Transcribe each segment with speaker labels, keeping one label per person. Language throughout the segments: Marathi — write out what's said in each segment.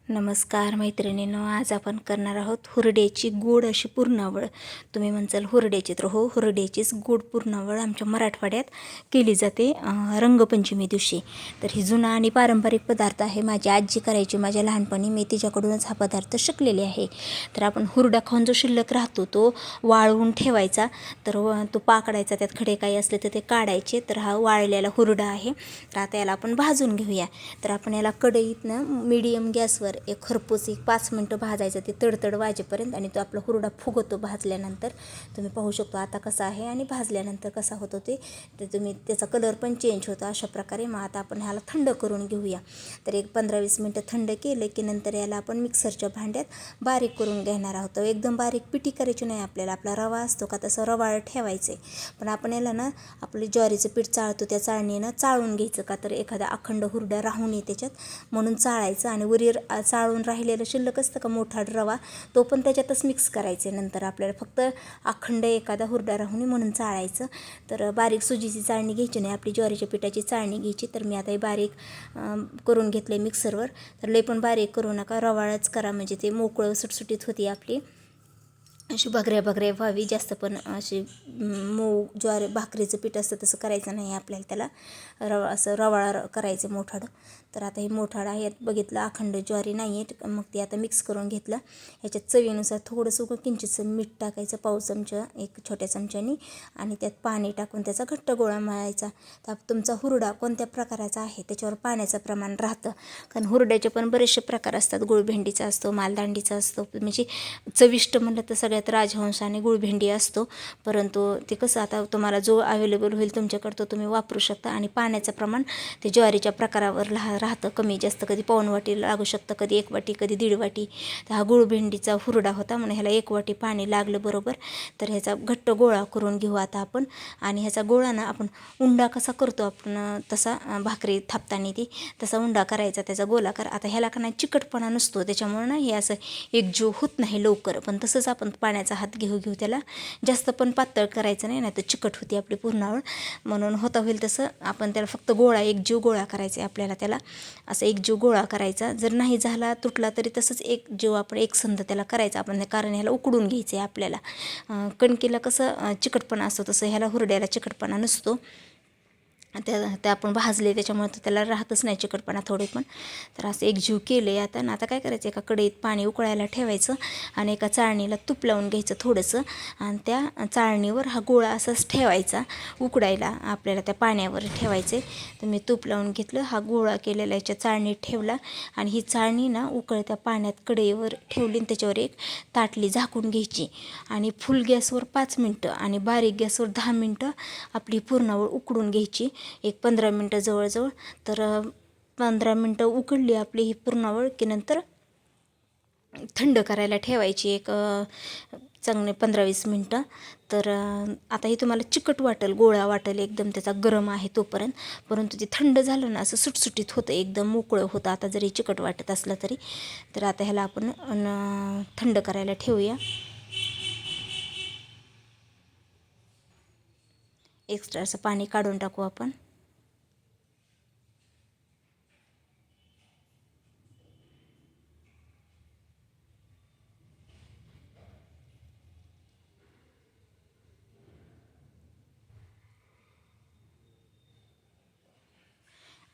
Speaker 1: नमस्कार मैत्रिणींनो, आज आपण करणार आहोत हुरड्याची गोड अशी पुरणावळ. तुम्ही म्हणसाल हुरड्याची, तर हो, हुरड्याचीच गोड पुरणावळ आमच्या मराठवाड्यात केली जाते रंगपंचमी दिवशी. तर ही जुना आणि पारंपरिक पदार्थ आहे. माझी आजी करायची माझ्या लहानपणी, मी तिच्याकडूनच हा पदार्थ शिकलेले आहे. तर आपण हुरडा खाऊन जो शिल्लक राहतो तो वाळवून ठेवायचा. तर तो पाकडायचा, त्यात खडे काही असले तर ते काढायचे. तर हा वाळलेला हुरडा आहे. तर आता याला आपण भाजून घेऊया. तर आपण याला कढईतनं मीडियम गॅसवर एक खरपूस 5 मिनटं भाजायचं, ते तडतड वाजेपर्यंत. आणि तो आपला हुरडा फुगतो भाजल्यानंतर. तुम्ही पाहू शकतो आता कसा आहे आणि भाजल्यानंतर कसा होतो ते. तर तुम्ही त्याचा कलर पण चेंज होतो अशा प्रकारे. मग आता आपण ह्याला थंड करून घेऊया. तर एक 15-20 मिनटं थंड केलं की नंतर याला आपण मिक्सरच्या भांड्यात बारीक करून घेणार आहोत. एकदम बारीक पिठी करायची नाही आपल्याला. आपला रवा असतो का तसं रवाळ ठेवायचं आहे. पण आपण याला ना आपले ज्वारीचं पीठ चाळतो त्या चाळणीनं चाळून घ्यायचं, का तर एखादा अखंड हुरडा राहून ये त्याच्यात, म्हणून चाळायचं. आणि वरील चाळून राहिलेलं शिल्लक असतं का मोठा रवा, तो पण त्याच्यातच मिक्स करायचे. नंतर आपल्याला फक्त अखंड एखादा हुरडा राहून म्हणून चाळायचं. तर बारीक सुजीची चाळणी घ्यायची नाही, आपली ज्वारीच्या पिठाची चाळणी घ्यायची. तर मी आता हे बारीक करून घेतले मिक्सरवर. तर लई पण बारीक करू नका, रवाळच करा, म्हणजे ते मोकळं सुटसुटीत होती आपली, अशी भगऱ्या व्हावी. जास्त पण अशी मऊ भाकरीचं पीठ असतं तसं करायचं नाही आपल्याला. त्याला असं रवाळा करायचं मोठाडं. तर आता हे मोठाडं आहे, बघितलं अखंड ज्वारी नाही आहे. मग ते आता मिक्स करून घेतलं. ह्याच्यात चवीनुसार थोडंसं किंचितचं मीठ टाकायचं, पाव चमचा, एक छोट्या चमच्यानी. आणि त्यात पाणी टाकून त्याचा घट्ट गोळा मळायचा. तर तुमचा हुरडा कोणत्या प्रकाराचा आहे त्याच्यावर पाण्याचं प्रमाण राहतं. कारण हुरड्याचे पण बरेचसे प्रकार असतात. गुळभेंडीचा असतो, मालदांडीचा असतो. म्हणजे चविष्ट म्हणलं तर सगळ्यात राजहंस आणि गुळभेंडी असतो. परंतु ते कसं आता तुम्हाला जो अवेलेबल होईल तुमच्याकडं तो तुम्ही वापरू शकता. आणि पाण्याचं प्रमाण ते ज्वारीच्या प्रकारावर राहतं, कमी जास्त. कधी पाऊण वाटी लागू शकतं, कधी 1 वाटी, कधी 1.5 वाटी. तर हा गुळभेंडीचा हुरडा होता म्हणून ह्याला 1 वाटी पाणी लागलं बरोबर. तर ह्याचा घट्ट गोळा करून घेऊ आता आपण. आणि ह्याचा गोळा ना आपण उंडा कसा करतो आपण तसा, भाकरी थापताना ती तसा उंडा करायचा, त्याचा गोलाकार. आता ह्याला का नाही चिकटपणा नसतो, त्याच्यामुळे ना हे असं एकजीव होत नाही लवकर. पण तसंच आपण पाण्याचा हात घेऊ त्याला जास्त पण पातळ करायचं नाही, तर चिकट होती आपली पुरणावळ. म्हणून होता होईल तसं आपण त्याला फक्त एकजीव गोळा करायचा आहे आपल्याला. त्याला असं एकजीव गोळा करायचा. जर नाही झाला तुटला तरी तसंच एकजीव आपण एकसंध त्याला करायचा आपण, कारण ह्याला उकडून घ्यायचं आहे आपल्याला. कणकीला कसं चिकटपणा असतो तसं ह्याला हुरड्याला चिकटपणा नसतो. त्या आपण भाजले त्याच्यामुळे तर त्याला राहतच नाही चिकटपणा थोडे पण. तर असं एकजीव केलं आहे आता. आता काय करायचं, एका कढईत पाणी उकळायला ठेवायचं आणि एका चाळणीला तूप लावून घ्यायचं थोडंसं. आणि त्या चाळणीवर हा गोळा असाच ठेवायचा उकडायला, आपल्याला त्या पाण्यावर ठेवायचे. तर मी तूप लावून घेतलं, हा गोळा केलेला याच्या चाळणीत ठेवला. आणि ही चाळणी ना उकळत्या पाण्यात कढईवर ठेवली, आणि त्याच्यावर एक ताटली झाकून घ्यायची. आणि फुल गॅसवर 5 मिनटं आणि बारीक गॅसवर 10 मिनटं आपली पुरणावळ उकडून घ्यायची. एक 15 मिनटं जवळजवळ. तर 15 मिनटं उकडली आपली ही पुरणावळ की नंतर थंड करायला ठेवायची एक चांगले 15-20 मिनटं. तर आता हे तुम्हाला चिकट वाटेल, गोळा वाटेल एकदम, त्याचा गरम आहे तोपर्यंत. परंतु ते थंड झालं ना असं सुटसुटीत होतं, एकदम मोकळं होतं. आता जरी चिकट वाटत असलं तरी. तर आता ह्याला आपण थंड करायला ठेवूया. एक्स्ट्रा असं पाणी काढून टाकू आपण.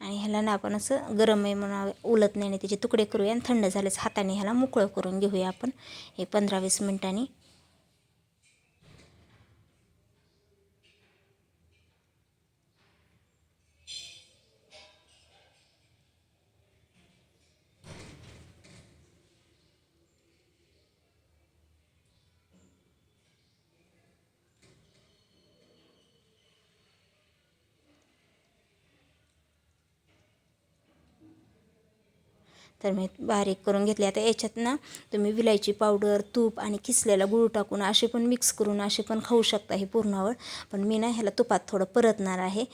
Speaker 1: आणि ह्याला ना आपण असं गरम आहे म्हणून उलत नाही, त्याचे तुकडे करूया. आणि थंड झालेच हाताने ह्याला मोकळं करून घेऊया आपण हे 15-20 मिनटांनी. तर मी बारीक करून घेतले. आता याच्यात ना तुम्ही विलायची पावडर, तूप आणि किसलेला गूळ टाकून असे पण मिक्स करून असे पण खाऊ शकता ही पुरणावळ. पण मी ना ह्याला तुपात थोडं परतणार आहे.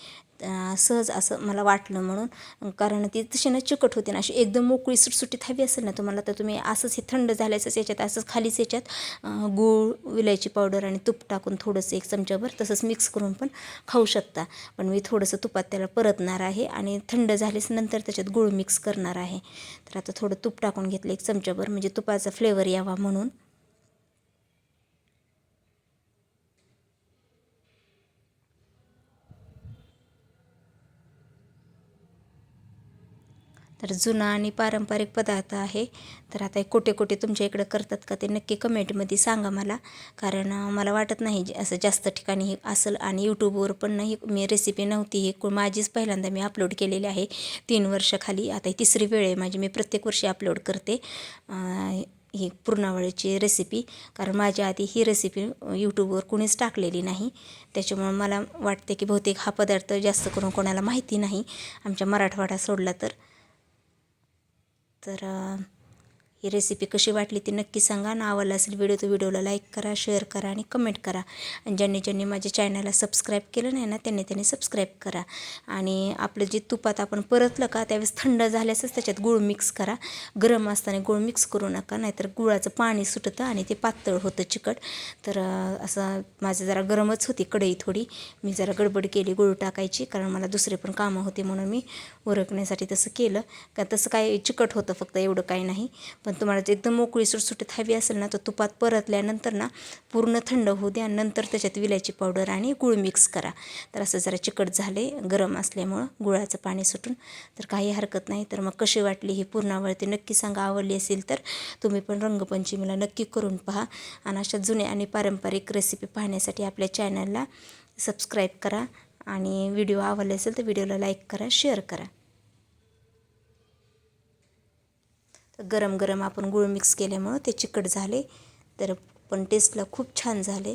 Speaker 1: सहज असं मला वाटलं म्हणून, कारण ती तशी ना चिकट होते ना, अशी एकदम मोकळी सुटसुटीत हवी असेल ना तुम्हाला, तर तुम्ही असंच हे थंड झाल्याचंच याच्यात असंच खालीच याच्यात गूळ, विलायची पावडर आणि तूप टाकून थोडंसं 1 चमचाभर तसंच मिक्स करून पण खाऊ शकता. पण मी थोडंसं तुपात त्याला परतणार आहे आणि थंड झाल्यास नंतर त्याच्यात गूळ मिक्स करणार आहे. तर आता थोडं तूप टाकून घेतलं 1 चमचाभर, म्हणजे तुपाचा फ्लेवर यावा म्हणून. तर जुना आणि पारंपरिक पदार्थ आहे. तर आता कोटे कोटे तुमच्या इकडं करतात का ते नक्की कमेंटमध्ये सांगा मला, कारण मला वाटत नाही असं जास्त ठिकाणी हे असेल. आणि यूट्यूबवर पण नाही मी रेसिपी नव्हती, ही माझीच पहिल्यांदा मी अपलोड केलेली आहे 3 वर्षाखाली. आता ही 3री वेळ आहे माझी, मी प्रत्येक वर्षी अपलोड करते ही पुरणावळीची रेसिपी, कारण माझ्या आधी ही रेसिपी यूट्यूबवर कोणीच टाकलेली नाही. त्याच्यामुळं मला वाटते की बहुतेक हा पदार्थ जास्त करून कोणाला माहिती नाही आमच्या मराठवाडा सोडला तर. ही रेसिपी कशी वाटली ती नक्की सांगा. आणि आवडला असेल व्हिडिओ तर व्हिडिओला लाईक करा, शेअर करा आणि कमेंट करा. आणि ज्यांनी माझ्या चॅनलला सबस्क्राईब केलं नाही ना त्यांनी सबस्क्राईब करा. आणि आपलं जे तुपात आपण परतलं का त्यावेळेस थंड झाल्यासच त्याच्यात गूळ मिक्स करा. गरम असताना गूळ मिक्स करू नका, नाहीतर गुळाचं पाणी सुटतं आणि ते पातळ होतं चिकट. तर असं माझं जरा गरमच होती कढई थोडी, मी जरा गडबड केली गूळ टाकायची, कारण मला दुसरे पण कामं होते म्हणून मी उरकण्यासाठी तसं केलं. का तसं काय चिकट होतं फक्त, एवढं काही नाही. पण तुम्हाला ते एकदम मोकळी सुटसुटीत हवी असेल ना तर तुपात परतल्यानंतर ना पूर्ण थंड होऊ द्या, नंतर त्याच्यात विलायची पावडर आणि गूळ मिक्स करा. तर असं जरा चिकट झाले गरम असल्यामुळं गुळाचं पाणी सुटून. तर काही हरकत नाही. तर मग कशी वाटली ही पुरणावळ ते नक्की सांगा. आवडली असेल तर तुम्ही पण रंगपंचमीला नक्की करून पहा. आणि अशा जुन्या आणि पारंपरिक रेसिपी पाहण्यासाठी आपल्या चॅनलला सबस्क्राईब करा. आणि व्हिडिओ आवडले असेल तर व्हिडिओला लाईक करा, शेअर करा. गरम गरम आपण गूळ मिक्स केल्यामुळं ते चिकट झाले, तर पण टेस्टला खूप छान झाले.